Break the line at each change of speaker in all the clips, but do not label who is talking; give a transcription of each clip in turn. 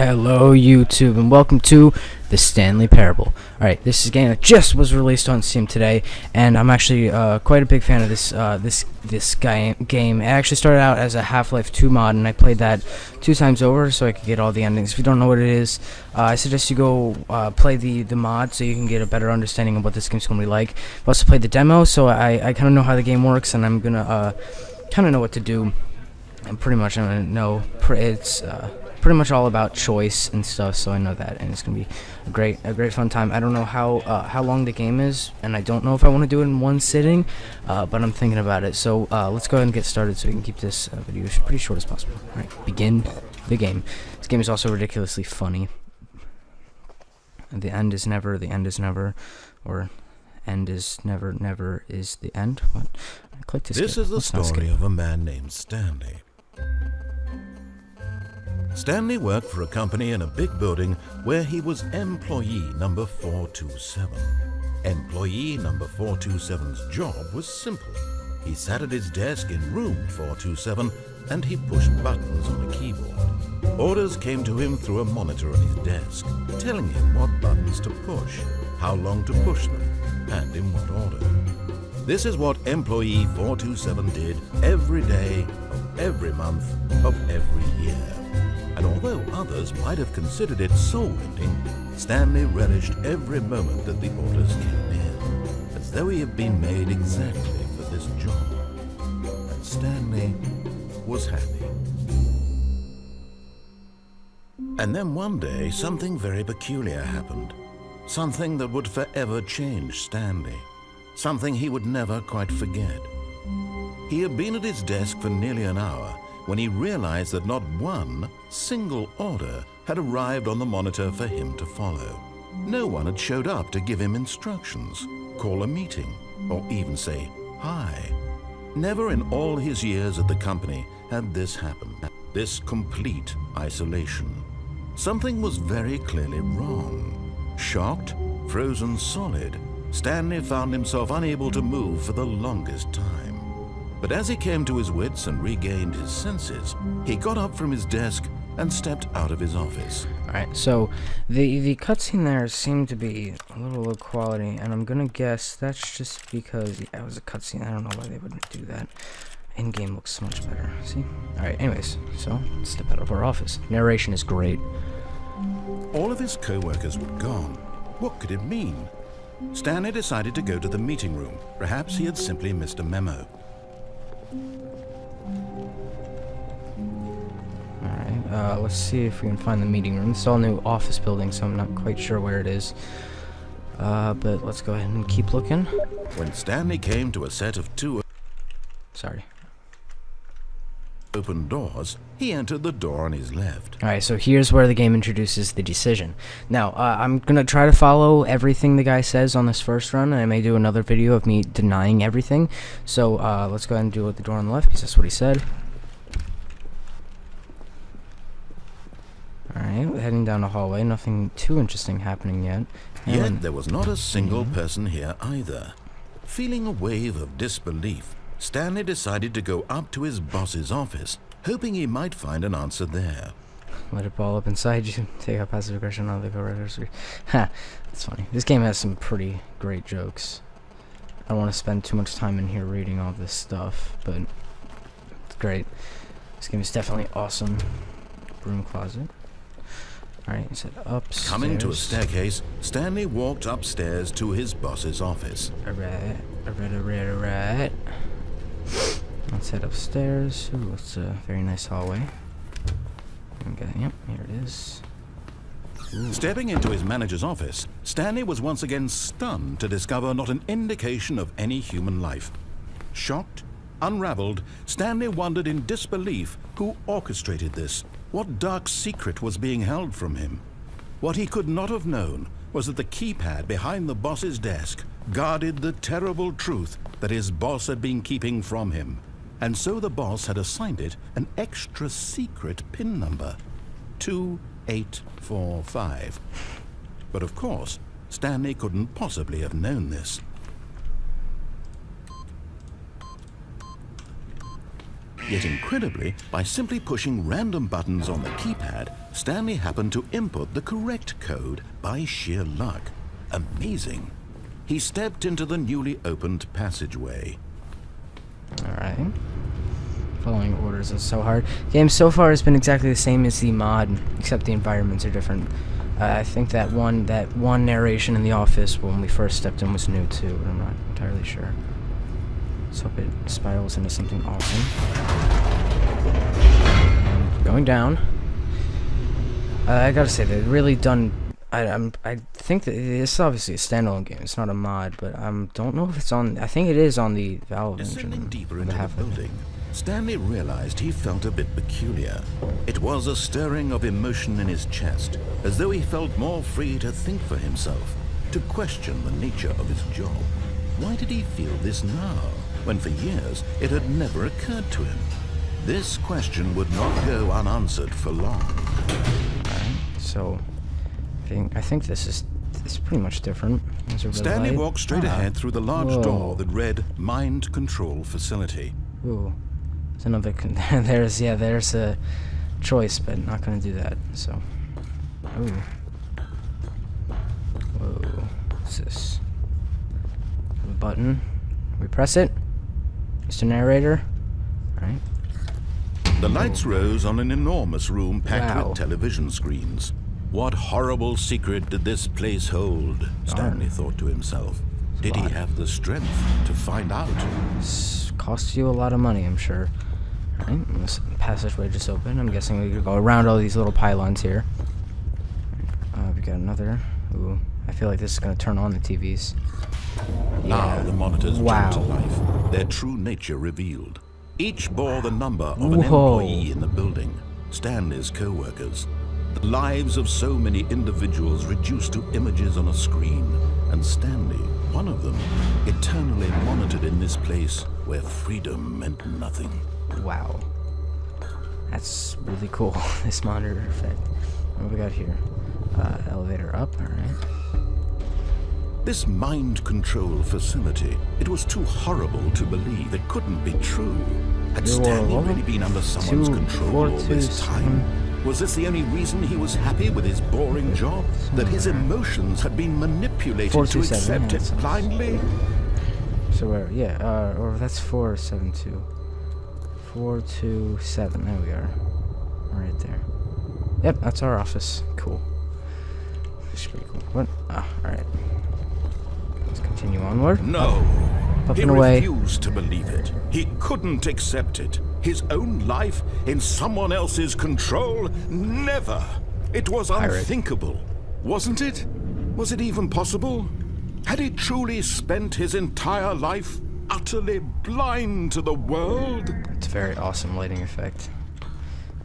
Hello YouTube and welcome to the Stanley Parable. Alright, this is a game that just was released on Steam today, and I'm actually quite a big fan of this game. It actually started out as a Half-Life 2 mod, and I played that 2 times over so I could get all the endings. If you don't know what it is, I suggest you go play the mod so you can get a better understanding of what this game's going to be like. I've also played the demo, so I kind of know how the game works, and I'm going to kind of know what to do. And pretty much I'm going to know it's pretty much all about choice and stuff, so I know that, and it's gonna be a great fun time. I don't know how long the game is, and I don't know if I want to do it in one sitting, but I'm thinking about it. So let's go ahead and get started so we can keep this video pretty short as possible. All right, begin the game. This game is also ridiculously funny. The end is never, or end is never is the end. What? I clicked to skip.
This is the story of a man named Stanley. Stanley worked for a company in a big building where he was employee number 427. Employee number 427's job was simple. He sat at his desk in room 427 and he pushed buttons on a keyboard. Orders came to him through a monitor on his desk, telling him what buttons to push, how long to push them, and in what order. This is what employee 427 did every day of every month of every year. And although others might have considered it soul-ending, Stanley relished every moment that the orders came in, as though he had been made exactly for this job. And Stanley was happy. And then one day, something very peculiar happened. Something that would forever change Stanley. Something he would never quite forget. He had been at his desk for nearly an hour when he realized that not one single order had arrived on the monitor for him to follow. No one had showed up to give him instructions, call a meeting, or even say hi. Never in all his years at the company had this happened, this complete isolation. Something was very clearly wrong. Shocked, frozen solid, Stanley found himself unable to move for the longest time. But as he came to his wits and regained his senses, he got up from his desk and stepped out of his office.
Alright, so the cutscene there seemed to be a little low quality, and I'm gonna guess that's just because it was a cutscene. I don't know why they wouldn't do that. In-game looks so much better. See? Alright, anyways, so let's step out of our office. Narration is great.
All of his co-workers were gone. What could it mean? Stanley decided to go to the meeting room. Perhaps he had simply missed a memo.
Alright, let's see if we can find the meeting room. It's all new office building, so I'm not quite sure where it is. But let's go ahead and keep looking.
When Stanley came to a set of two open doors, he entered the door on his left.
Alright, so here's where the game introduces the decision. Now, I'm gonna try to follow everything the guy says on this first run, and I may do another video of me denying everything. So, let's go ahead and do it with the door on the left, because that's what he said. Alright, heading down the hallway, nothing too interesting happening yet.
Yet there was not a single person here either. Feeling a wave of disbelief, Stanley decided to go up to his boss's office, hoping he might find an answer there.
Let it ball up inside you. Take out passive aggression on the co-writers. Ha, that's funny. This game has some pretty great jokes. I don't want to spend too much time in here reading all this stuff, but it's great. This game is definitely awesome. Broom closet. Alright, he said upstairs.
Coming to a staircase, Stanley walked upstairs to his boss's office.
Alright. Let's head upstairs. Ooh, it's a very nice hallway. Okay, yep, here it is. Ooh.
Stepping into his manager's office, Stanley was once again stunned to discover not an indication of any human life. Shocked, unraveled, Stanley wondered in disbelief who orchestrated this. What dark secret was being held from him? What he could not have known was that the keypad behind the boss's desk guarded the terrible truth that his boss had been keeping from him. And so the boss had assigned it an extra secret PIN number, 2845. But of course, Stanley couldn't possibly have known this. Yet incredibly, by simply pushing random buttons on the keypad, Stanley happened to input the correct code by sheer luck. Amazing. He stepped into the newly opened passageway.
Alright. Following orders is so hard. The game so far has been exactly the same as the mod, except the environments are different. I think that one narration in the office when we first stepped in was new too, but I'm not entirely sure. Let's hope it spirals into something awesome. And going down. I gotta say, they've really done. I think that it's obviously a standalone game. It's not a mod, but don't know if it's on. I think it is on the Valve engine.
Descending deeper into the building, Stanley realized he felt a bit peculiar. It was a stirring of emotion in his chest, as though he felt more free to think for himself, to question the nature of his job. Why did he feel this now, when for years it had never occurred to him? This question would not go unanswered for long.
Alright, so I think this is pretty much different.
Stanley walked straight ahead through the large door that read Mind Control Facility.
Ooh. There's another there's a choice, but not gonna do that, so. Ooh. Whoa. What's this? A button. We press it. Mr. Narrator. Alright.
The lights rose on an enormous room packed with television screens. What horrible secret did this place hold? Stanley thought to himself. Did he have the strength to find out?
This costs you a lot of money, I'm sure. Alright, this passageway just opened. I'm guessing we could go around all these little pylons here. We got another. Ooh, I feel like this is going to turn on the TVs.
Now the monitors jumped to life, their true nature revealed. Each bore the number of an employee in the building, Stanley's co-workers. The lives of so many individuals reduced to images on a screen, and Stanley, one of them, eternally monitored in this place where freedom meant nothing.
Wow. That's really cool, this monitor effect. What do we got here? Elevator up, alright.
This mind control facility, it was too horrible to believe. It couldn't be true. Had Stanley really been under someone's control all this time? Was this the only reason he was happy with his boring job? That his emotions had been manipulated to accept it blindly?
So where? Yeah, or that's 472. 427. There we are. Right there. Yep, that's our office. Cool. That's pretty cool. What? Ah, alright. Let's continue onward.
No.
He
refused to believe it. He couldn't accept it. His own life in someone else's control? Never. It was unthinkable. Wasn't it? Was it even possible? Had he truly spent his entire life utterly blind to the world?
It's a very awesome lighting effect.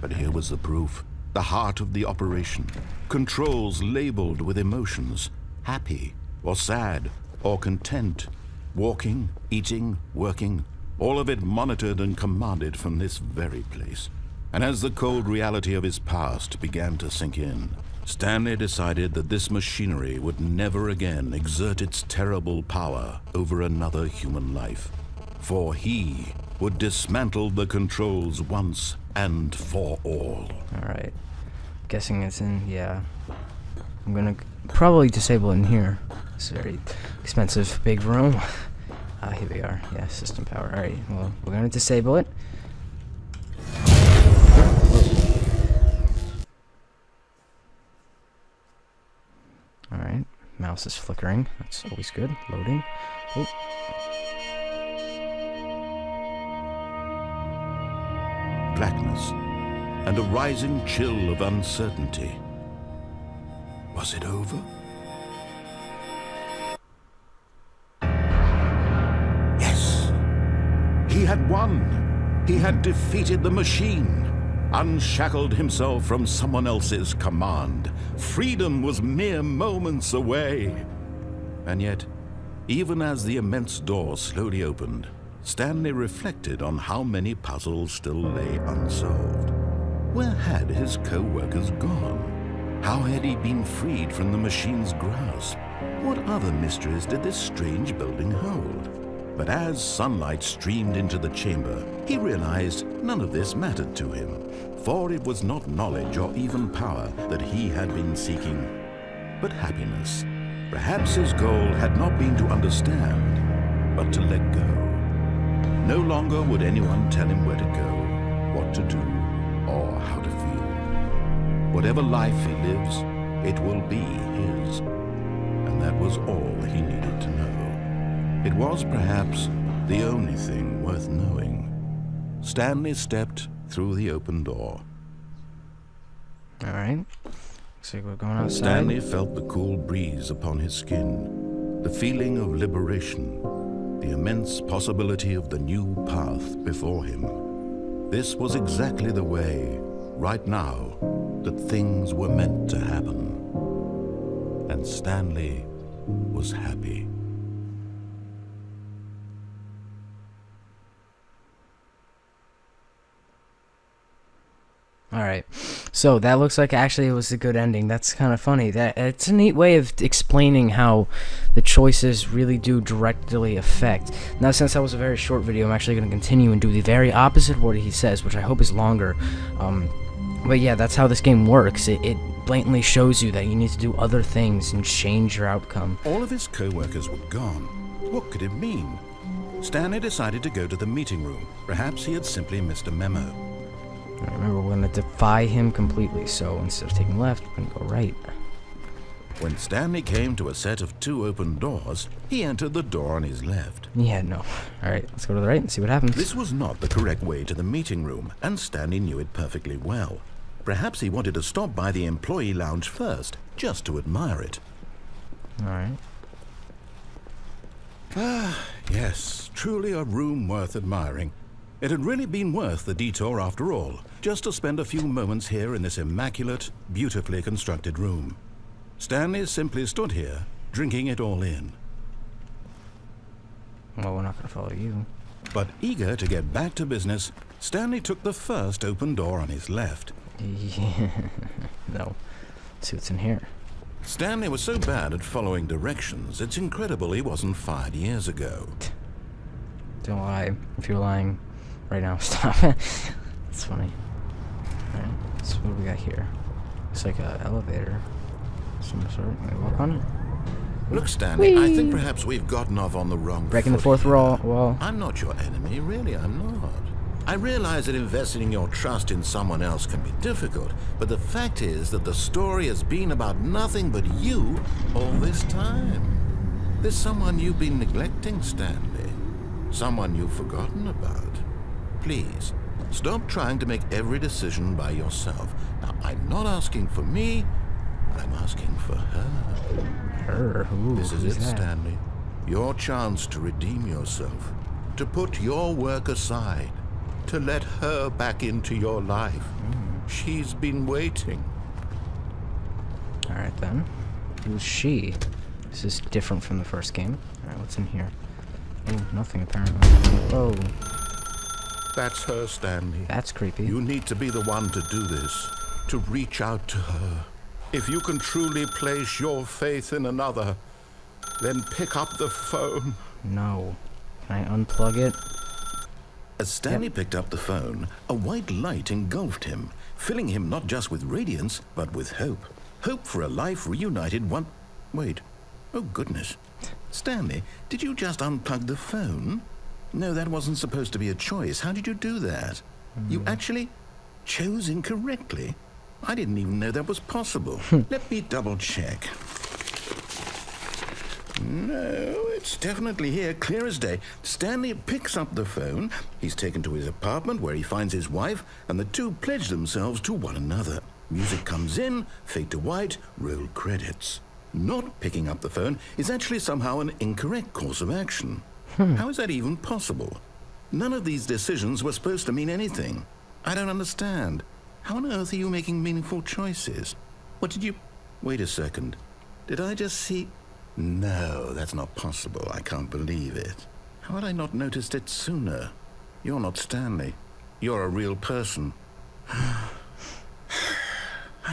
But here was the proof. The heart of the operation. Controls labeled with emotions. Happy, or sad, or content. Walking, eating, working. All of it monitored and commanded from this very place. And as the cold reality of his past began to sink in, Stanley decided that this machinery would never again exert its terrible power over another human life. For he would dismantle the controls once and for all.
Alright. Guessing it's in, yeah. I'm gonna probably disable it in here. It's a very expensive big room. Here we are. Yeah, system power. Alright, well, we're gonna disable it. Alright, mouse is flickering. That's always good. Loading. Oh.
Blackness and a rising chill of uncertainty. Was it over? Yes. He had won. He had defeated the machine. Unshackled himself from someone else's command. Freedom was mere moments away. And yet, even as the immense door slowly opened, Stanley reflected on how many puzzles still lay unsolved. Where had his co-workers gone? How had he been freed from the machine's grasp? What other mysteries did this strange building hold? But as sunlight streamed into the chamber, he realized none of this mattered to him, for it was not knowledge or even power that he had been seeking, but happiness. Perhaps his goal had not been to understand, but to let go. No longer would anyone tell him where to go, what to do, or how to feel. Whatever life he lives, it will be his. And that was all he needed to know. It was perhaps the only thing worth knowing. Stanley stepped through the open door.
All right. Looks like we're going outside.
Stanley felt the cool breeze upon his skin, the feeling of liberation, the immense possibility of the new path before him. This was exactly the way, right now, that things were meant to happen. And Stanley was happy.
Alright, so that looks like actually it was a good ending. That's kind of funny. It's a neat way of explaining how the choices really do directly affect. Now, since that was a very short video, I'm actually going to continue and do the very opposite of what he says, which I hope is longer. But yeah, that's how this game works. It blatantly shows you that you need to do other things and change your outcome.
All of his co-workers were gone. What could it mean? Stanley decided to go to the meeting room. Perhaps he had simply missed a memo.
Remember, we're going to defy him completely, so instead of taking left, we're going to go right.
When Stanley came to a set of 2 open doors, he entered the door on his left.
Yeah, no. Alright, let's go to the right and see what happens.
This was not the correct way to the meeting room, and Stanley knew it perfectly well. Perhaps he wanted to stop by the employee lounge first, just to admire it.
Alright.
Ah, yes, truly a room worth admiring. It had really been worth the detour after all, just to spend a few moments here in this immaculate, beautifully constructed room. Stanley simply stood here, drinking it all in.
Well, we're not going to follow you.
But eager to get back to business, Stanley took the first open door on his left.
Yeah. No. Let's see what's in here.
Stanley was so bad at following directions, it's incredible he wasn't fired years ago.
Don't lie. If you're lying right now, stop it. That's funny. Alright, so what do we got here? It's like an elevator. Some sort. Can we walk on it?
Look, Stanley,
Whee!
I think perhaps we've gotten off on the wrong
Breaking the
foot
fourth
here.
wall.
I'm not your enemy, really, I'm not. I realize that investing your trust in someone else can be difficult, but the fact is that the story has been about nothing but you all this time. There's someone you've been neglecting, Stanley. Someone you've forgotten about. Please, stop trying to make every decision by yourself. Now, I'm not asking for me, I'm asking for her.
Her? Ooh,
This is
who's
it,
that?
Stanley. Your chance to redeem yourself. To put your work aside. To let her back into your life. She's been waiting.
Alright then. Who's she? This is different from the first game. Alright, what's in here? Oh, nothing apparently. Oh,
That's her, Stanley.
that's creepy.
You need to be the one to do this. To reach out to her. If you can truly place your faith in another, then pick up the phone.
No. Can I unplug it?
As Stanley picked up the phone, a white light engulfed him, filling him not just with radiance, but with hope. Hope for a life reunited one... Wait. Oh, goodness. Stanley, did you just unplug the phone? No, that wasn't supposed to be a choice. How did you do that? You actually chose incorrectly? I didn't even know that was possible. Let me double check. No, it's definitely here, clear as day. Stanley picks up the phone. He's taken to his apartment where he finds his wife, and the two pledge themselves to one another. Music comes in, fade to white, roll credits. Not picking up the phone is actually somehow an incorrect course of action. How is that even possible? None of these decisions were supposed to mean anything. I don't understand. How on earth are you making meaningful choices? What did you... Wait a second. Did I just see... No, that's not possible. I can't believe it. How had I not noticed it sooner? You're not Stanley. You're a real person. I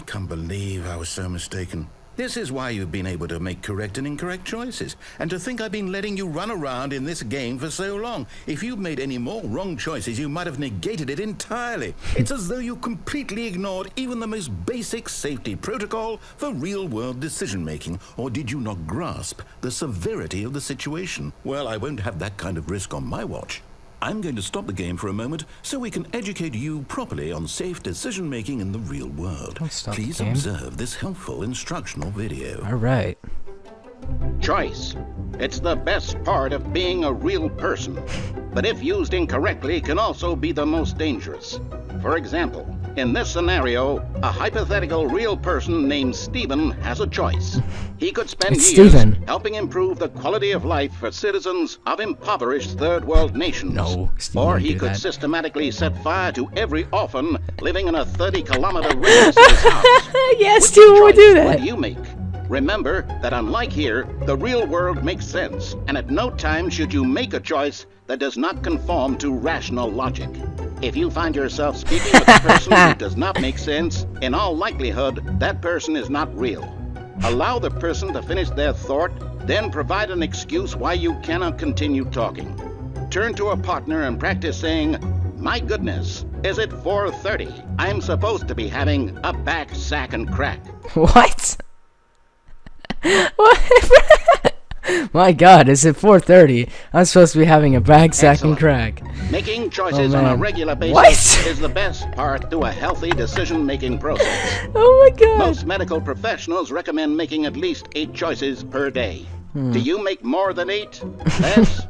can't believe I was so mistaken. This is why you've been able to make correct and incorrect choices. And to think I've been letting you run around in this game for so long. If you'd made any more wrong choices, you might have negated it entirely. It's as though you completely ignored even the most basic safety protocol for real-world decision-making. Or did you not grasp the severity of the situation? Well, I won't have that kind of risk on my watch. I'm going to stop the game for a moment so we can educate you properly on safe decision-making in the real world.
Don't stop
Please
the game.
observe this helpful instructional video.
All right.
Choice. It's the best part of being a real person, but if used incorrectly can also be the most dangerous. For example, in this scenario, a hypothetical real person named Stephen has a choice. He could spend
It's
years
Stephen.
helping improve the quality of life for citizens of impoverished third world nations.
No, Stephen
or
won't
he
do
could
that.
systematically set fire to every orphan living in a 30-kilometer radius of his house.
Yes, Stephen would do
What
that.
do you make? Remember that unlike here, the real world makes sense, and at no time should you make a choice that does not conform to rational logic. If you find yourself speaking with a person who does not make sense, in all likelihood, that person is not real. Allow the person to finish their thought, then provide an excuse why you cannot continue talking. Turn to a partner and practice saying, "My goodness, is it 4:30? I'm supposed to be having a back, sack, and crack."
What? What? My God, is it 4:30? I'm supposed to be having a bag sack and
Excellent.
crack.
Making choices on a
man.
regular basis
What?
is the best part to a healthy decision-making process.
Oh my God.
Most medical professionals recommend making at least 8 choices per day. Do you make more than 8? Less?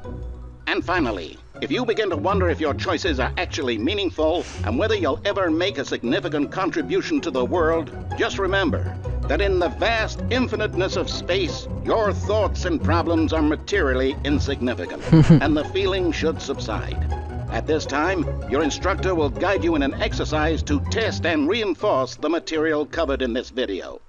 And finally, if you begin to wonder if your choices are actually meaningful and whether you'll ever make a significant contribution to the world, just remember that in the vast infiniteness of space, your thoughts and problems are materially insignificant, and the feeling should subside. At this time, your instructor will guide you in an exercise to test and reinforce the material covered in this video.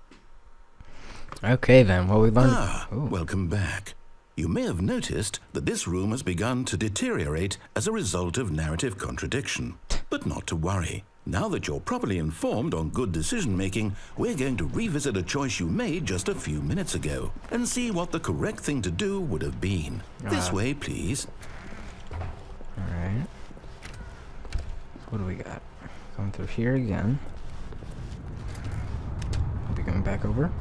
Okay then, well we learned.
Ah, welcome back. You may have noticed that this room has begun to deteriorate as a result of narrative contradiction. But not to worry. Now that you're properly informed on good decision-making, we're going to revisit a choice you made just a few minutes ago and see what the correct thing to do would have been. This way, please.
Alright. What do we got? Going through here again. We'll be going back over.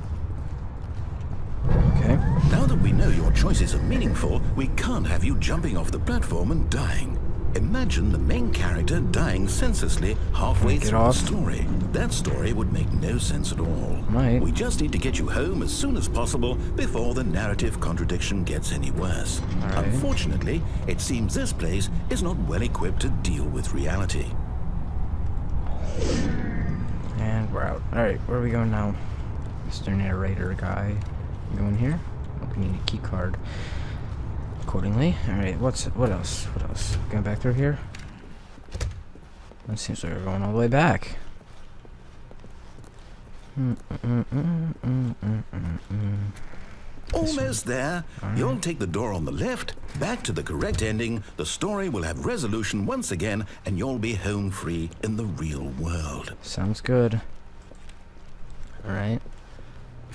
Okay.
Now that we know your choices are meaningful, we can't have you jumping off the platform and dying. Imagine the main character dying senselessly halfway
Get
through
off.
the story. That story would make no sense at all.
Right.
We just need to get you home as soon as possible before the narrative contradiction gets any worse.
Alright.
Unfortunately, it seems this place is not well equipped to deal with reality.
And we're out. Alright, where are we going now? Mr. Narrator guy. We going here? Oh, we need a key card. Accordingly. Alright, what else? What else? Going back through here? It seems like we're going all the way back.
Almost there. You'll take the door on the left, back to the correct ending, the story will have resolution once again, and you'll be home free in the real world.
Sounds good. Alright.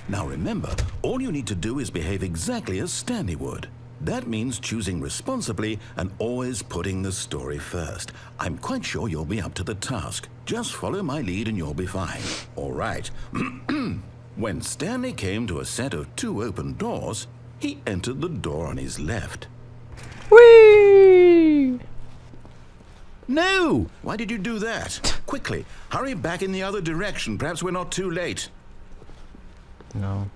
Now remember, all you need to do is behave exactly as Stanley would. That means choosing responsibly and always putting the story first. I'm quite sure you'll be up to the task. Just follow my lead and you'll be fine. All right. When Stanley came to a set of 2 open doors, he entered the door on his left.
Whee!
No! Why did you do that? Quickly, hurry back in the other direction. Perhaps we're not too late.
No.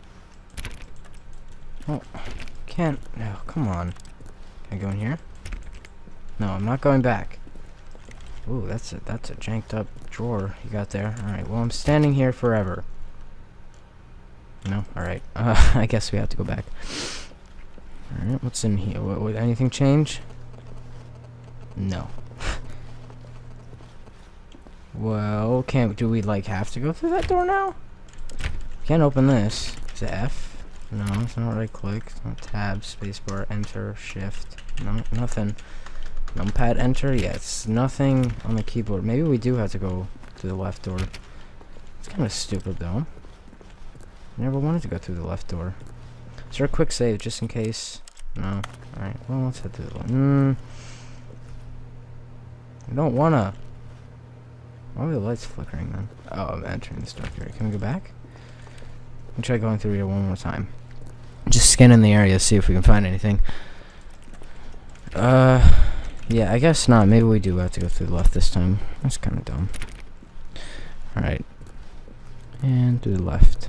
Oh, can't. No, come on. Can I go in here? No, I'm not going back. Ooh, that's a janked up drawer you got there. All right. Well, I'm standing here forever. No. All right. I guess we have to go back. All right. What's in here? Would anything change? No. Well, do we like have to go through that door now? Can't open this. Is it F? No, it's not right click. It's not tab, spacebar, enter, shift. No, nothing. Numpad, enter. Yeah, it's nothing on the keyboard. Maybe we do have to go to the left door. It's kind of stupid though. Never wanted to go through the left door. Is there a quick save just in case? No. Alright, well, let's head through the left. I don't wanna. Why are the lights flickering then? Oh, I'm entering this dark area. Can we go back? Let me try going through here one more time. Just scanning the area, see if we can find anything. Yeah, I guess not. Maybe we do have to go through the left this time. That's kind of dumb. Alright. And to the left.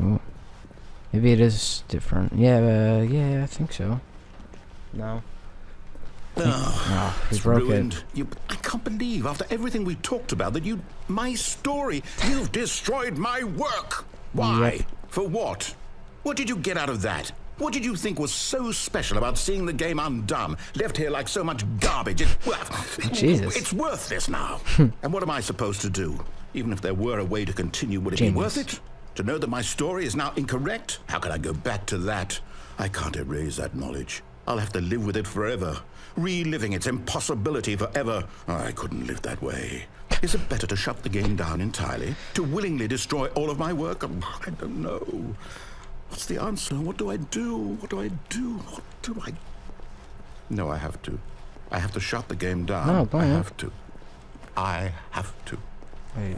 Oh. Maybe it is different. Yeah, yeah, I think so. No.
It's
broke
ruined.
it.
I can't believe, after everything we talked about, that my story, you've destroyed my work. Why?
Yep.
For what? What did you get out of that? What did you think was so special about seeing the game undone, left here like so much garbage?
Jesus.
It's worthless now. And what am I supposed to do? Even if there were a way to continue, would it be worth it? To know that my story is now incorrect? How can I go back to that? I can't erase that knowledge. I'll have to live with it forever, reliving its impossibility forever. I couldn't live that way. Is it better to shut the game down entirely? To willingly destroy all of my work? I don't know. What's the answer? What do I do? What do I do? What do I... No, I have to. I have to shut the game down.
No,
I have to. I have to.
Wait.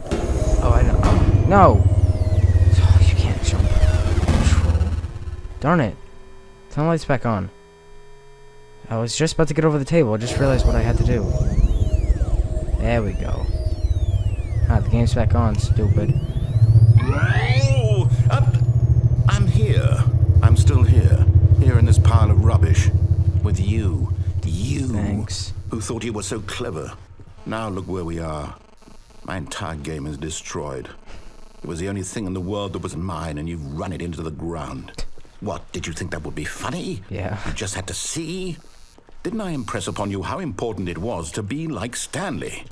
Oh, I know. Oh, no! Oh, you can't jump. Control. Darn it. Turn the lights back on. I was just about to get over the table. I just realized what I had to do. There we go. Ah, the game's back on, stupid.
Oh, I'm here. I'm still here. Here in this pile of rubbish. With you. You.
Thanks.
Who thought you were so clever. Now look where we are. My entire game is destroyed. It was the only thing in the world that was mine, and you've run it into the ground. What, did you think that would be funny?
Yeah.
You just had to see? Didn't I impress upon you how important it was to be like Stanley?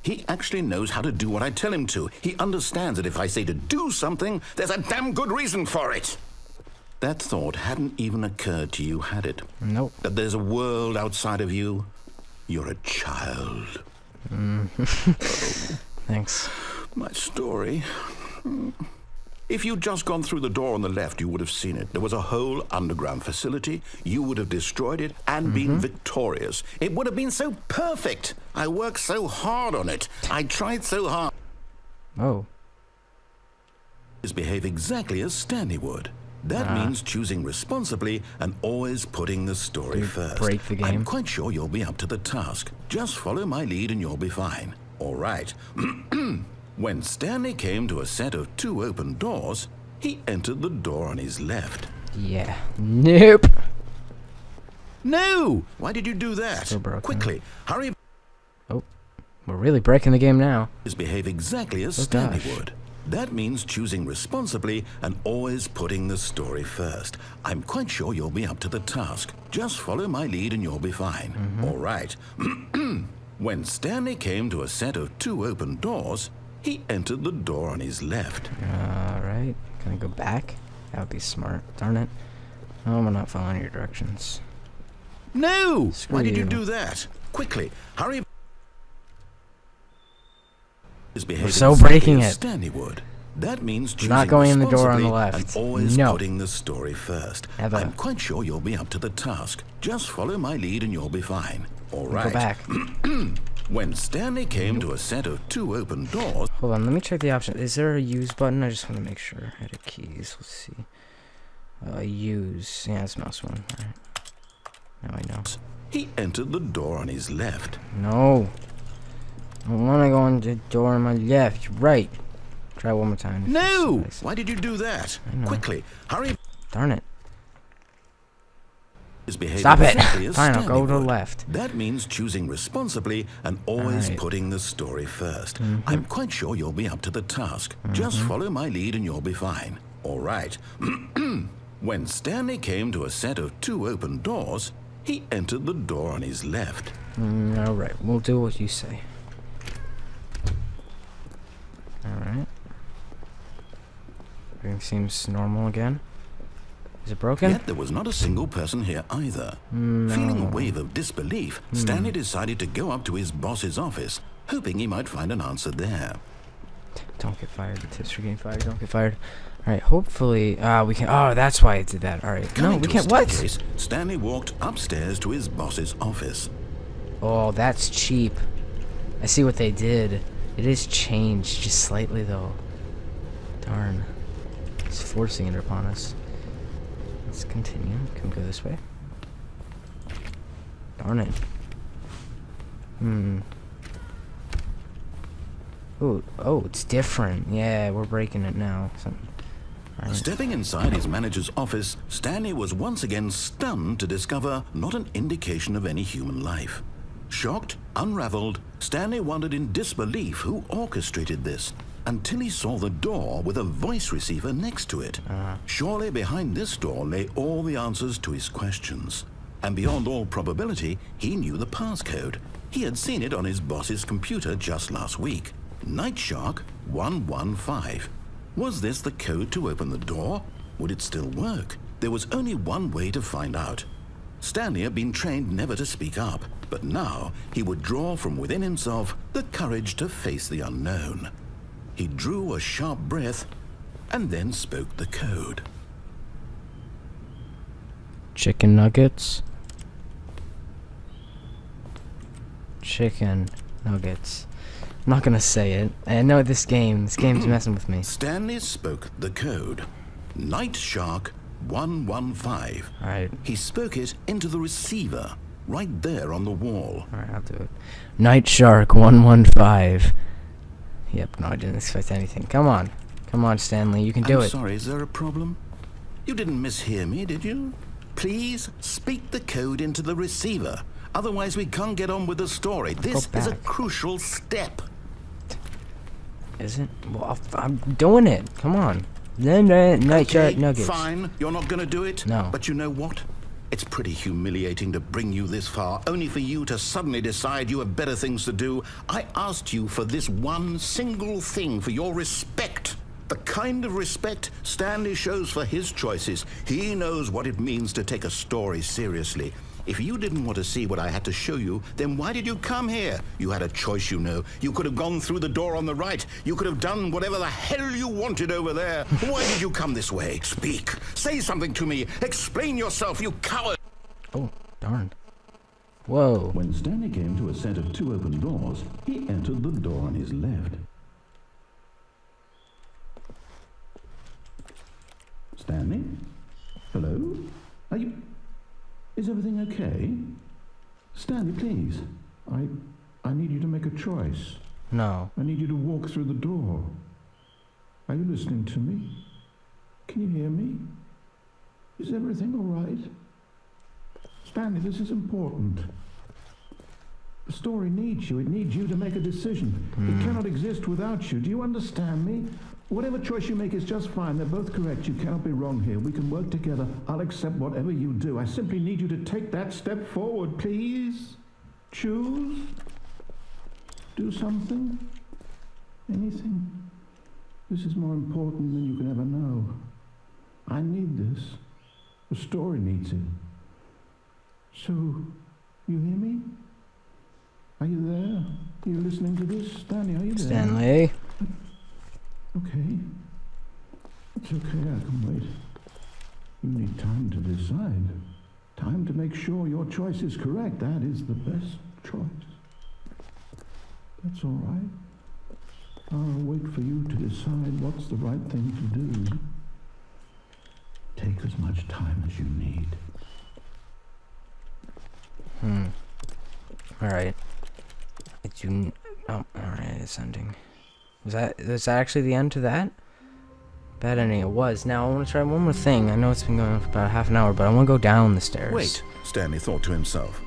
He actually knows how to do what I tell him to. He understands that if I say to do something, there's a damn good reason for it. That thought hadn't even occurred to you, had it?
Nope.
That there's a world outside of you? You're a child.
Thanks.
My story. If you'd just gone through the door on the left, you would have seen it. There was a whole underground facility. You would have destroyed it and been victorious. It would have been so perfect. I worked so hard on it. I tried so hard.
Oh.
Behave exactly as Stanley would. That means choosing responsibly and always putting the story first.
Break the game.
I'm quite sure you'll be up to the task. Just follow my lead and you'll be fine. All right. When Stanley came to a set of 2 open doors, he entered the door on his left.
Yeah. Nope.
No! Why did you do that?
Still broken.
Quickly, hurry.
Oh. We're really breaking the game now.
Behave exactly as Stanley would. That means choosing responsibly and always putting the story first. I'm quite sure you'll be up to the task. Just follow my lead and you'll be fine. All right. When Stanley came to a set of 2 open doors, he entered the door on his left.
Alright. Can I go back? That would be smart. Darn it. Oh, I'm not following your directions.
No!
Screw
Why did you
you.
do that? Quickly, hurry.
We're so breaking it.
Stanley would. That means choosing
Not going in the door on the
responsibly
left.
and always
No.
putting the story first.
Ever.
I'm quite sure you'll be up to the task. Just follow my lead and you'll be fine. All right.
Go back.
When Stanley came to a set of 2 open doors...
Hold on, let me check the option. Is there a use button? I just want to make sure. Edit keys. Let's see. Use. Yeah, it's mouse one. Alright. Now I know.
He entered the door on his left.
No. I want to go on the door on my left. Right. Try one more time.
No! Why did you do that? Quickly, hurry.
Darn it.
Behave
Stop it.
exactly as
Fine, I'll
Stanley
go to the
would.
left.
That means choosing responsibly and always
Alright.
putting the story first. I'm quite sure you'll be up to the task. Just follow my lead and you'll be fine. All right. When Stanley came to a set of 2 open doors, he entered the door on his left.
Alright, we'll do what you say. Alright. Everything seems normal again. Is it broken?
Yet there was not a single person here either. Feeling a wave of disbelief, Stanley decided to go up to his boss's office, hoping he might find an answer there.
Don't get fired. The tips for getting fired. Don't get fired. Alright, hopefully, we can. Oh, that's why it did that. Alright. No,
Coming
we
to
can't.
a
What?
staircase, Stanley walked upstairs to his boss's office.
Oh, that's cheap. I see what they did. It is changed just slightly, though. Darn. It's forcing it upon us. Let's continue. Can we go this way? Darn it. Oh, it's different. Yeah, we're breaking it now. Right.
Stepping inside his manager's office, Stanley was once again stunned to discover not an indication of any human life. Shocked, unraveled, Stanley wondered in disbelief who orchestrated this, until he saw the door with a voice receiver next to it. Surely behind this door lay all the answers to his questions. And beyond all probability, he knew the passcode. He had seen it on his boss's computer just last week. Night Shark 115. Was this the code to open the door? Would it still work? There was only one way to find out. Stanley had been trained never to speak up, but now he would draw from within himself the courage to face the unknown. He drew a sharp breath and then spoke the code.
Chicken nuggets. Chicken nuggets. I'm not gonna say it. I know this game's messing with me.
Stanley spoke the code. Night Shark 115.
Alright.
He spoke it into the receiver, right there on the wall.
Alright, I'll do it. Night Shark 115. Yep, no, I didn't expect anything. Come on. Come on, Stanley, you can do
I'm
it.
sorry, is there a problem? You didn't mishear me, did you? Please speak the code into the receiver. Otherwise, we can't get on with the story. This is a crucial step.
Isn't? Well, I'm doing it. Come on. Night Shark nuggets.
Fine. You're not going to do it?
No.
But you know what? It's pretty humiliating to bring you this far, only for you to suddenly decide you have better things to do. I asked you for this one single thing, for your respect. The kind of respect Stanley shows for his choices. He knows what it means to take a story seriously. If you didn't want to see what I had to show you, then why did you come here? You had a choice, you know. You could have gone through the door on the right. You could have done whatever the hell you wanted over there. Why did you come this way? Speak. Say something to me. Explain yourself, you coward.
Oh, darn. Whoa.
When Stanley came to a set of two open doors, he entered the door on his left. Stanley? Hello? Are you... Is everything okay? Stanley, please. I need you to make a choice.
No.
I need you to walk through the door. Are you listening to me? Can you hear me? Is everything all right? Stanley, this is important. The story needs you. It needs you to make a decision. It cannot exist without you. Do you understand me? Whatever choice you make is just fine. They're both correct. You cannot be wrong here. We can work together. I'll accept whatever you do. I simply need you to take that step forward, please. Choose. Do something. Anything. This is more important than you can ever know. I need this. The story needs it. So, you hear me? Are you there? Are you listening to this? Stanley, are you there?
Stanley.
Okay. It's okay, I can wait. You need time to decide. Time to make sure your choice is correct. That is the best choice. That's all right. I'll wait for you to decide what's the right thing to do. Take as much time as you need.
Alright. Oh, alright, it's ending. Was that actually the end to that? Bad ending it was. Now I want to try one more thing. I know it's been going on for about half an hour, but I want to go down the stairs.
Wait, Stanley thought to himself.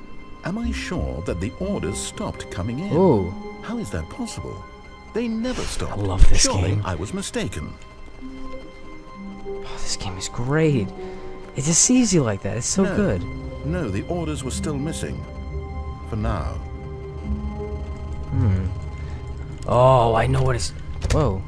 Am I sure that the orders stopped coming in?
Ooh.
How is that possible? They never stopped.
I love this
Surely
game.
I was mistaken.
Oh, this game is great. It just easy like that. It's so
No.
good.
No, the orders were still missing. For now.
Oh, I know what it's... Whoa.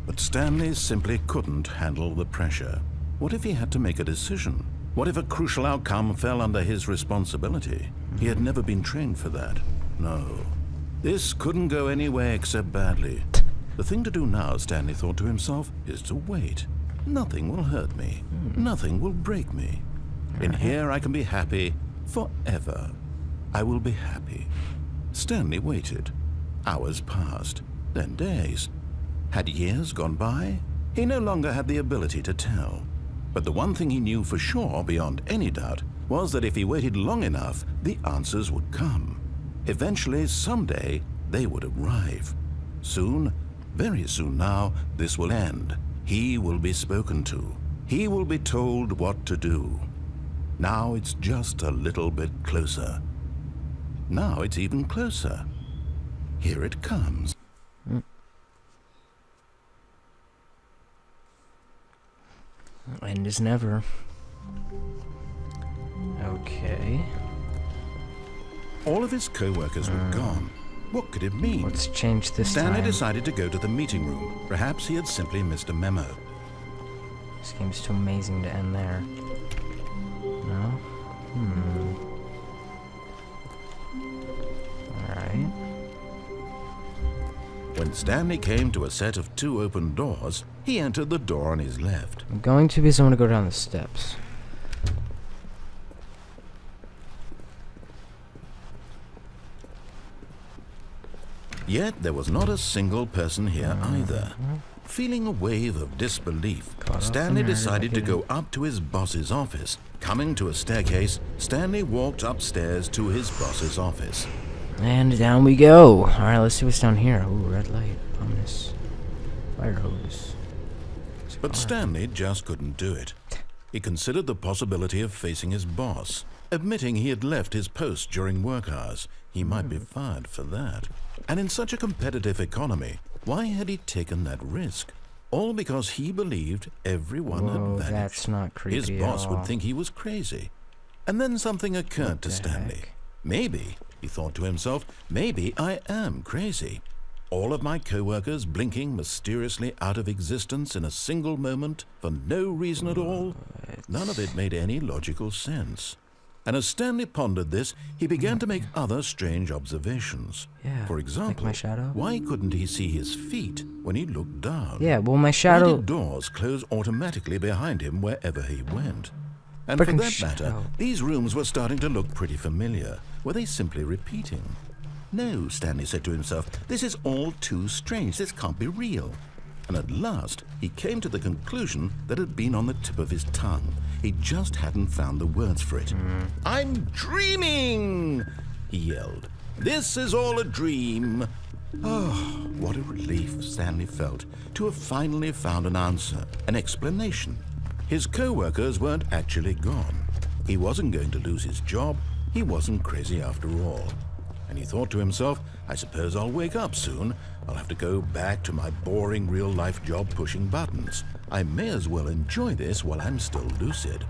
But Stanley simply couldn't handle the pressure. What if he had to make a decision? What if a crucial outcome fell under his responsibility? He had never been trained for that. No. This couldn't go any way except badly. The thing to do now, Stanley thought to himself, is to wait. Nothing will hurt me. Nothing will break me. In here I can be happy forever. I will be happy. Stanley waited. Hours passed, then days. Had years gone by? He no longer had the ability to tell. But the one thing he knew for sure, beyond any doubt, was that if he waited long enough, the answers would come. Eventually, someday, they would arrive. Soon, very soon now, this will end. He will be spoken to. He will be told what to do. Now it's just a little bit closer. Now it's even closer. Here it comes.
End is never. Okay.
All of his co-workers were gone. What could it mean?
What's changed this
Stanley
time?
decided to go to the meeting room. Perhaps he had simply missed a memo.
This game's too amazing to end there. No? Alright.
When Stanley came to a set of 2 open doors, he entered the door on his left.
I'm going to be someone to go down the steps.
Yet there was not a single person here either. Feeling a wave of disbelief, Stanley decided to go up to his boss's office. Coming to a staircase, Stanley walked upstairs to his boss's office.
And down we go. Alright, let's see what's down here. Ooh, red light. Ominous. Fire hose.
But Stanley just couldn't do it. He considered the possibility of facing his boss. Admitting he had left his post during work hours, he might be fired for that. And in such a competitive economy, why had he taken that risk? All because he believed everyone had vanished.
That's not creepy.
His boss would think he was crazy. And then something occurred to Stanley. Maybe, he thought to himself, maybe I am crazy. All of my co-workers blinking mysteriously out of existence in a single moment for no reason at all. None of it made any logical sense. And as Stanley pondered this, he began to make other strange observations.
Yeah,
For example,
like my shadow.
why couldn't he see his feet when he looked down?
Yeah, well, my
Why
shadow.
did doors close automatically behind him wherever he went? And for
Frickin'
that matter,
shadow.
these rooms were starting to look pretty familiar. Were they simply repeating? No, Stanley said to himself, this is all too strange. This can't be real. And at last, he came to the conclusion that had been on the tip of his tongue. He just hadn't found the words for it. I'm dreaming, he yelled. This is all a dream. Oh, what a relief Stanley felt to have finally found an answer, an explanation. His co-workers weren't actually gone. He wasn't going to lose his job. He wasn't crazy after all. And he thought to himself, I suppose I'll wake up soon. I'll have to go back to my boring real-life job pushing buttons. I may as well enjoy this while I'm still lucid.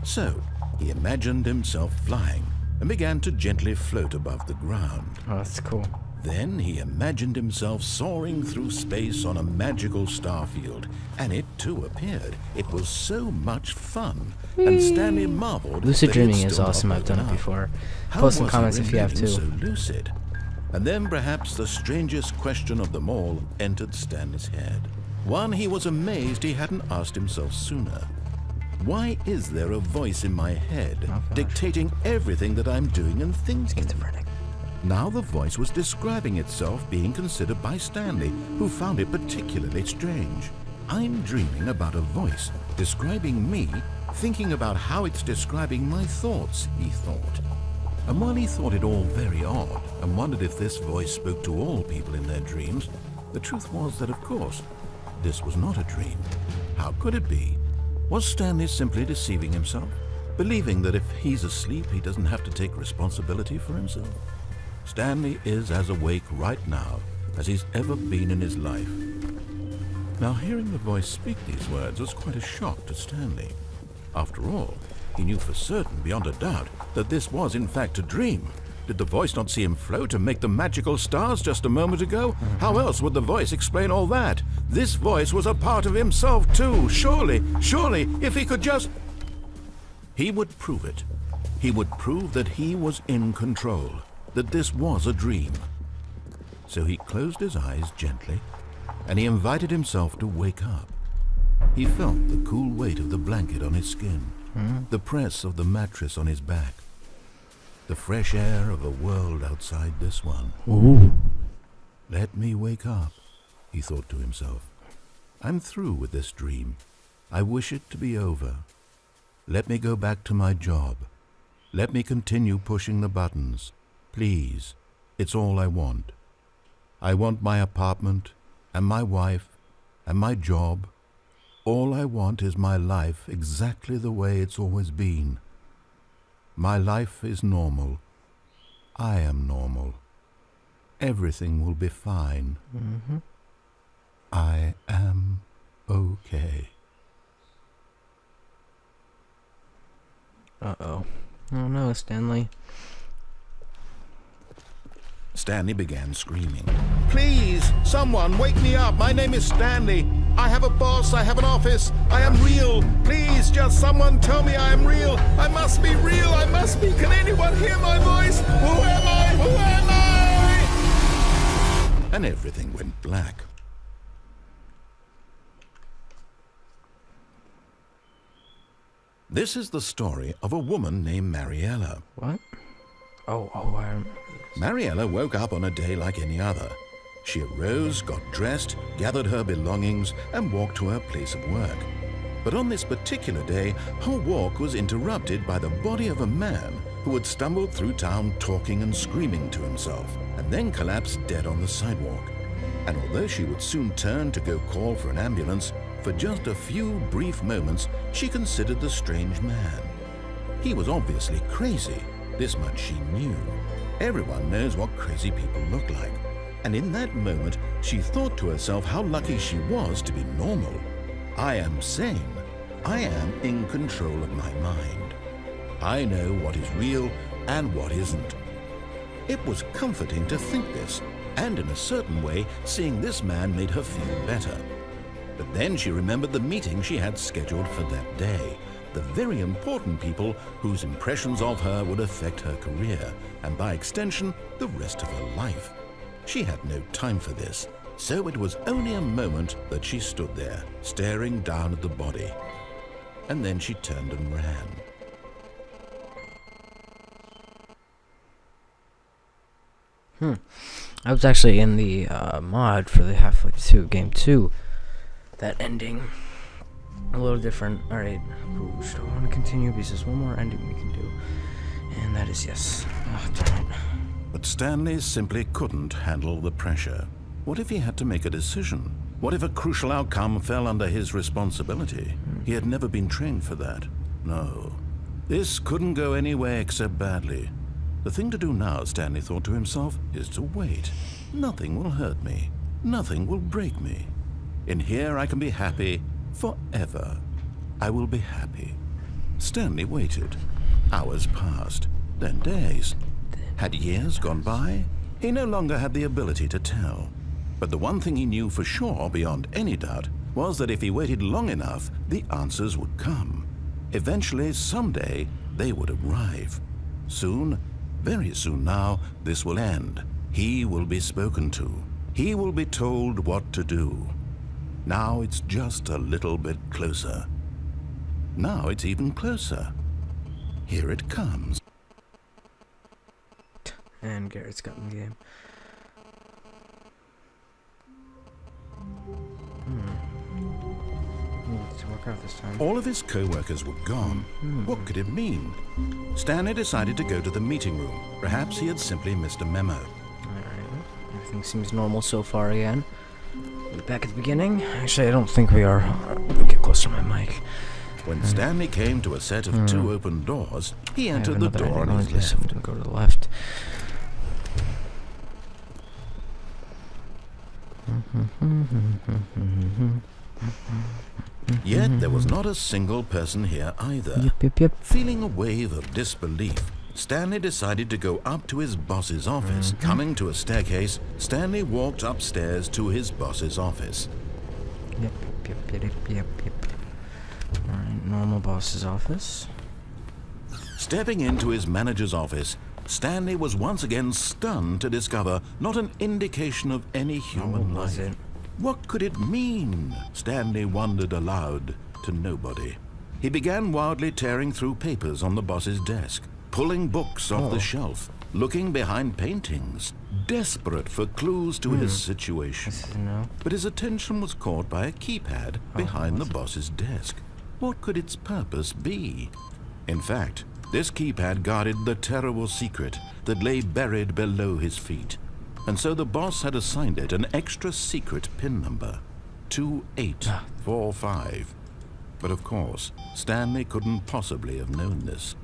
So, he imagined himself flying and began to gently float above the ground.
Oh, that's cool.
Then he imagined himself soaring through space on a magical starfield, and it too appeared. It was so much fun, and Stanley marveled.
Lucid
that it
dreaming is
still
awesome.
not
I've done it
woken up.
before.
How
Post some
was
comments
he
if you have
remaining
to.
so lucid? And then perhaps the strangest question of them all entered Stanley's head. One he was amazed he hadn't asked himself sooner. Why is there a voice in my head dictating everything that I'm doing and thinking?
Schizophrenic.
Now the voice was describing itself being considered by Stanley, who found it particularly strange. I'm dreaming about a voice describing me, thinking about how it's describing my thoughts, he thought. And while he thought it all very odd and wondered if this voice spoke to all people in their dreams, the truth was that, of course, this was not a dream. How could it be? Was Stanley simply deceiving himself, believing that if he's asleep, he doesn't have to take responsibility for himself? Stanley is as awake right now as he's ever been in his life. Now, hearing the voice speak these words was quite a shock to Stanley. After all, he knew for certain, beyond a doubt, that this was in fact a dream. Did the voice not see him float and make the magical stars just a moment ago? How else would the voice explain all that? This voice was a part of himself too. Surely, if he could just... He would prove it. He would prove that he was in control, that this was a dream. So he closed his eyes gently and he invited himself to wake up. He felt the cool weight of the blanket on his skin, the press of the mattress on his back, the fresh air of a world outside this one.
Ooh.
Let me wake up, he thought to himself. I'm through with this dream. I wish it to be over. Let me go back to my job. Let me continue pushing the buttons. Please, it's all I want. I want my apartment, and my wife, and my job. All I want is my life exactly the way it's always been. My life is normal. I am normal. Everything will be fine. I am okay.
Uh-oh. Oh no, Stanley.
Stanley began screaming. Please, someone, wake me up. My name is Stanley. I have a boss. I have an office. I am real. Please, just someone tell me I am real. I must be real. I must be. Can anyone hear my voice? Who am I? Who am I? And everything went black. This is the story of a woman named Mariella.
What? Oh, I remember.
Mariella woke up on a day like any other. She arose, got dressed, gathered her belongings, and walked to her place of work. But on this particular day, her walk was interrupted by the body of a man who had stumbled through town talking and screaming to himself, and then collapsed dead on the sidewalk. And although she would soon turn to go call for an ambulance, for just a few brief moments, she considered the strange man. He was obviously crazy. This much she knew. Everyone knows what crazy people look like. And in that moment, she thought to herself how lucky she was to be normal. I am sane. I am in control of my mind. I know what is real and what isn't. It was comforting to think this, and in a certain way, seeing this man made her feel better. But then she remembered the meeting she had scheduled for that day. The very important people whose impressions of her would affect her career, and by extension, the rest of her life. She had no time for this, so it was only a moment that she stood there, staring down at the body. And then she turned and ran.
I was actually in the mod for the Half-Life 2 Game 2. That ending, a little different. Alright, do I want to continue? Because there's one more ending we can do. And that is yes. Oh, darn it.
But Stanley simply couldn't handle the pressure. What if he had to make a decision? What if a crucial outcome fell under his responsibility? He had never been trained for that. No. This couldn't go any way except badly. The thing to do now, Stanley thought to himself, is to wait. Nothing will hurt me. Nothing will break me. In here I can be happy forever. I will be happy. Stanley waited. Hours passed, then days. Had years gone by? He no longer had the ability to tell. But the one thing he knew for sure, beyond any doubt, was that if he waited long enough, the answers would come. Eventually, someday, they would arrive. Soon, very soon now, this will end. He will be spoken to. He will be told what to do. Now it's just a little bit closer. Now it's even closer. Here it comes.
And Garrett's got in the game. Needs to work out this time.
All of his co-workers were gone. What could it mean? Stanley decided to go to the meeting room. Perhaps he had simply missed a memo.
Alright. Everything seems normal so far again. Back at the beginning? Actually, I don't think we are. Get close to my mic.
When Stanley came to a set of two open doors, he entered the door on his
left. I'm
left.
gonna go to the left.
Yet there was not a single person here either.
Yep.
Feeling a wave of disbelief, Stanley decided to go up to his boss's office. Coming to a staircase, Stanley walked upstairs to his boss's office.
Yep. Alright, normal boss's office.
Stepping into his manager's office, Stanley was once again stunned to discover not an indication of any human
Was
life.
it?
What could it mean? Stanley wondered aloud to nobody. He began wildly tearing through papers on the boss's desk, pulling books off the shelf, looking behind paintings, desperate for clues to his situation. But his attention was caught by a keypad behind the boss's desk. What could its purpose be? In fact, this keypad guarded the terrible secret that lay buried below his feet. And so the boss had assigned it an extra secret PIN number, 2845. But of course, Stanley couldn't possibly have known this.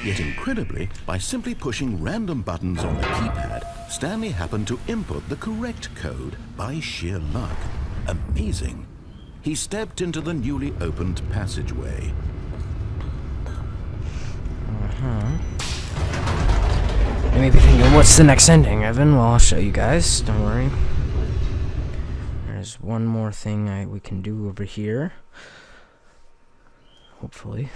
Yet incredibly, by simply pushing random buttons on the keypad, Stanley happened to input the correct code by sheer luck. Amazing. He stepped into the newly opened passageway.
You may be thinking, what's the next ending, Evan? Well, I'll show you guys. Don't worry. There's one more thing we can do over here. Hopefully.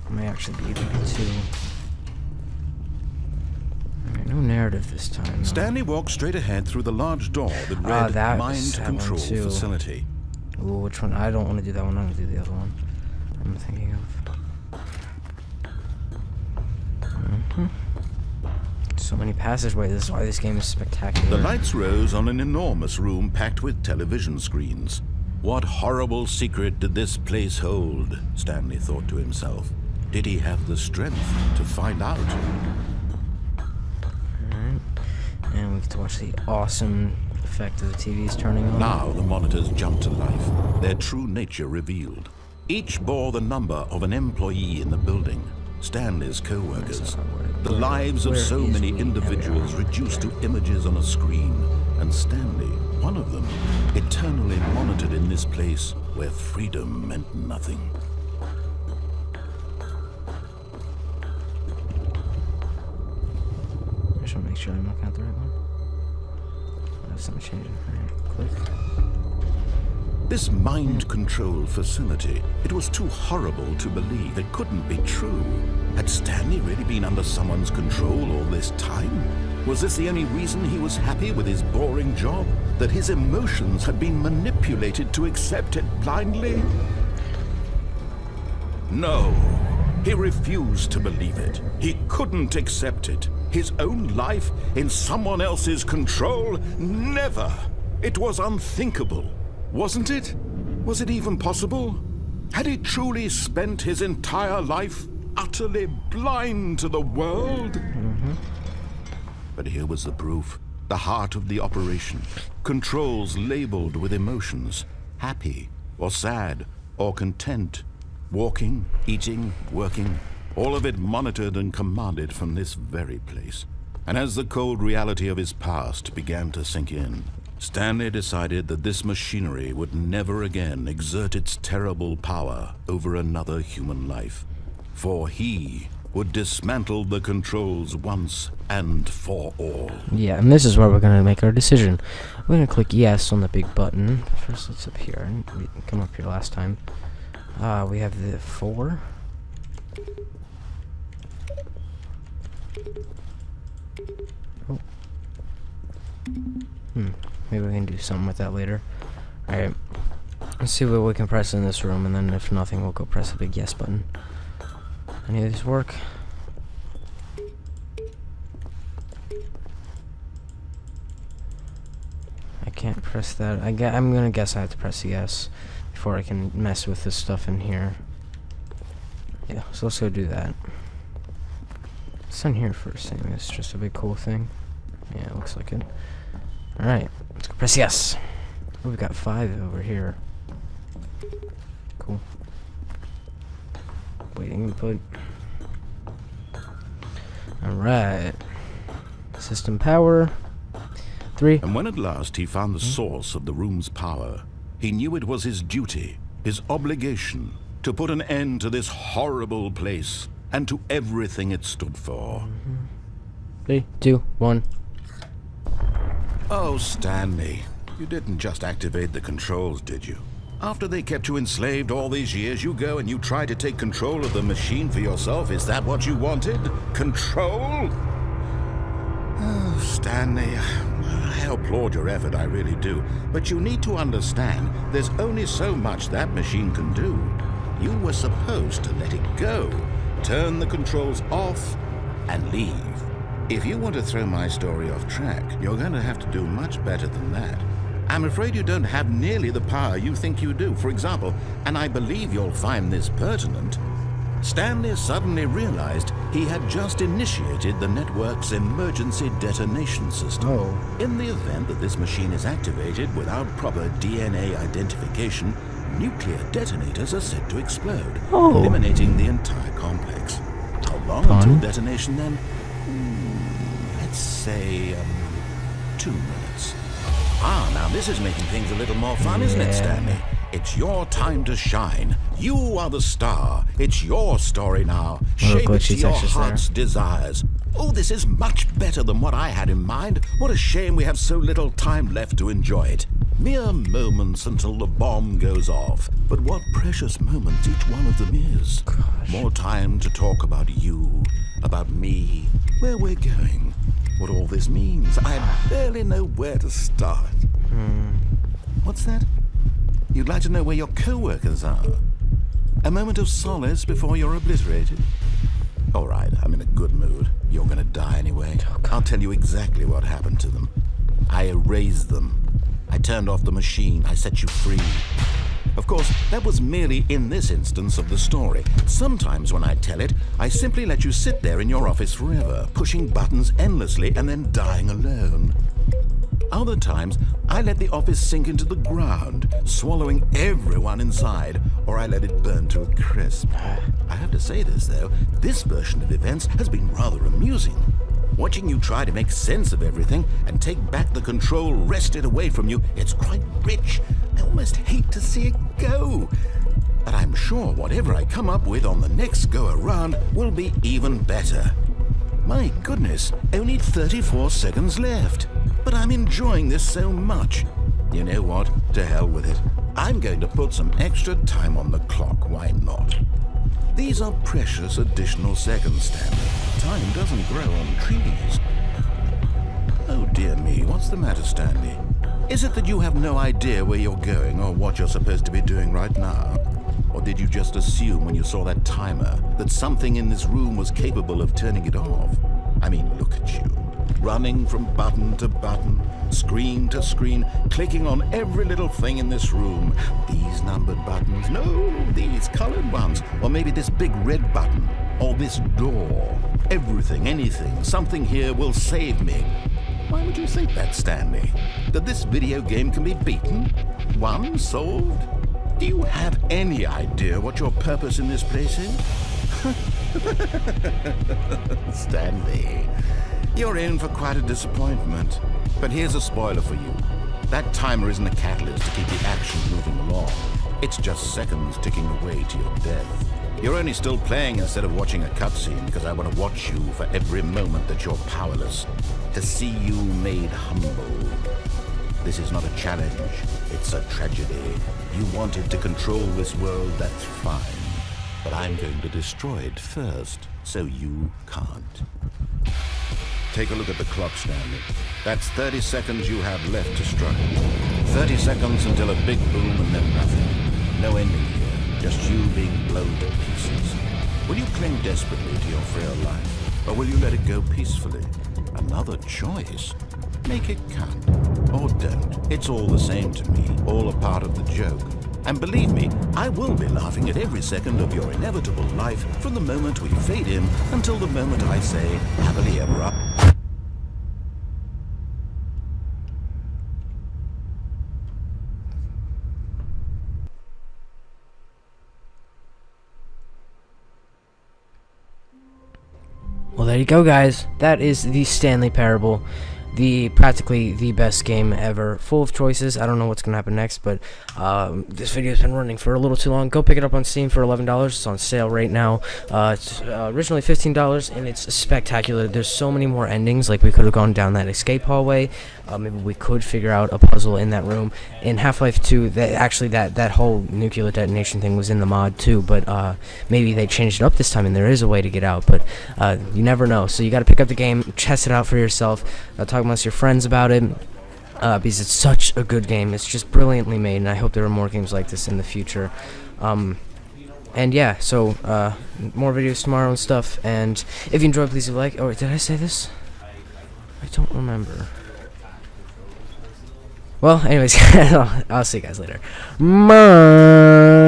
I may actually be able to. Okay, no narrative this time.
Stanley walked straight ahead through the large door that read Mind Control Facility.
Ooh, which one? I don't want to do that one. I want to do the other one. I'm thinking of. So many passageways. This is why this game is spectacular.
The lights rose on an enormous room packed with television screens. What horrible secret did this place hold? Stanley thought to himself. Did he have the strength to find out?
Alright. And we get to watch the awesome effect of the TVs turning on.
Now the monitors jumped to life, their true nature revealed. Each bore the number of an employee in the building. Stanley's co-workers. The lives of so many individuals reduced to images on a screen. And Stanley, one of them, eternally monitored in this place where freedom meant nothing.
I should make sure I'm looking at the right one. I have something changing. Alright, click.
This mind control facility, it was too horrible to believe. It couldn't be true. Had Stanley really been under someone's control all this time? Was this the only reason he was happy with his boring job? That his emotions had been manipulated to accept it blindly? No, he refused to believe it. He couldn't accept it. His own life in someone else's control? Never! It was unthinkable. Wasn't it? Was it even possible? Had he truly spent his entire life utterly blind to the world? But here was the proof. The heart of the operation. Controls labeled with emotions. Happy, or sad, or content. Walking, eating, working. All of it monitored and commanded from this very place. And as the cold reality of his past began to sink in, Stanley decided that this machinery would never again exert its terrible power over another human life. For he would dismantle the controls once and for all.
Yeah, and this is where we're going to make our decision. We're going to click yes on the big button. First, let's up here. We didn't come up here last time. We have the 4. Oh. Maybe we can do something with that later. Alright. Let's see what we can press in this room, and then if nothing, we'll go press the big yes button. Any of these work? I can't press that. I'm gonna guess I have to press yes before I can mess with this stuff in here. Yeah, so let's go do that. What's in here first? Anyway, it's just a big cool thing. Yeah, it looks like it. Alright, let's go press yes. Oh, we've got 5 over here. Cool. Waiting input. Alright. System power. 3.
And when at last he found the source of the room's power, he knew it was his duty, his obligation, to put an end to this horrible place and to everything it stood for.
3, 2, 1.
Oh, Stanley, you didn't just activate the controls, did you? After they kept you enslaved all these years, you go and you try to take control of the machine for yourself. Is that what you wanted? Control? Oh, Stanley, I applaud your effort, I really do. But you need to understand, there's only so much that machine can do. You were supposed to let it go, turn the controls off, and leave. If you want to throw my story off track, you're going to have to do much better than that. I'm afraid you don't have nearly the power you think you do. For example, and I believe you'll find this pertinent, Stanley suddenly realized he had just initiated the network's emergency detonation system.
Oh.
In the event that this machine is activated without proper DNA identification, nuclear detonators are said to explode, eliminating the entire complex. How long until detonation then? Let's say 2 minutes. Ah, now this is making things a little more fun, isn't it, Stanley? It's your time to shine. You are the star. It's your story now. Shape it to your heart's desires. Oh, this is much better than what I had in mind. What a shame we have so little time left to enjoy it. Mere moments until the bomb goes off. But what precious moments each one of them is. More time to talk about you, about me, where we're going, what all this means. I barely know where to start. What's that? You'd like to know where your co-workers are? A moment of solace before you're obliterated? All right, I'm in a good mood. You're gonna die anyway. I'll tell you exactly what happened to them. I erased them. I turned off the machine. I set you free. Of course, that was merely in this instance of the story. Sometimes when I tell it, I simply let you sit there in your office forever, pushing buttons endlessly and then dying alone. Other times, I let the office sink into the ground, swallowing everyone inside, or I let it burn to a crisp. I have to say this, though, this version of events has been rather amusing. Watching you try to make sense of everything and take back the control wrested away from you, it's quite rich. I almost hate to see it go. But I'm sure whatever I come up with on the next go-around will be even better. My goodness, only 34 seconds left. But I'm enjoying this so much. You know what? To hell with it. I'm going to put some extra time on the clock. Why not? These are precious additional seconds, Stanley. Time doesn't grow on trees. Oh dear me, what's the matter, Stanley? Is it that you have no idea where you're going or what you're supposed to be doing right now? Or did you just assume when you saw that timer that something in this room was capable of turning it off? I mean, look at you. Running from button to button, screen to screen, clicking on every little thing in this room. These numbered buttons, no, these colored ones. Or maybe this big red button, or this door. Everything, anything, something here will save me. Why would you think that, Stanley? That this video game can be beaten? Won? Solved? Do you have any idea what your purpose in this place is? Stanley, you're in for quite a disappointment. But here's a spoiler for you. That timer isn't a catalyst to keep the action moving along. It's just seconds ticking away to your death. You're only still playing instead of watching a cutscene because I want to watch you for every moment that you're powerless. To see you made humble. This is not a challenge. It's a tragedy. You wanted to control this world, that's fine. But I'm going to destroy it first, so you can't. Take a look at the clock, Stanley. That's 30 seconds you have left to struggle. 30 seconds until a big boom and then nothing. No ending here, just you being blown to pieces. Will you cling desperately to your frail life, or will you let it go peacefully? Another choice. Make it count. Or don't. It's all the same to me, all a part of the joke. And believe me, I will be laughing at every second of your inevitable life from the moment we fade in until the moment I say, happily ever after.
Well, there you go, guys. That is the Stanley Parable. Practically the best game ever, full of choices. I don't know what's gonna happen next, but this video's been running for a little too long. Go pick it up on Steam for $11. It's on sale right now. It's originally $15, and it's spectacular. There's so many more endings. Like, we could have gone down that escape hallway. Maybe we could figure out a puzzle in that room. In Half-Life 2, that whole nuclear detonation thing was in the mod too, but maybe they changed it up this time, and there is a way to get out. But you never know. So you got to pick up the game, test it out for yourself. Talk amongst your friends about it. because it's such a good game. It's just brilliantly made, and I hope there are more games like this in the future. And yeah, so more videos tomorrow and stuff. And if you enjoyed, please leave a like. Oh, wait, did I say this? I don't remember. Well, anyways, I'll see you guys later. Bye.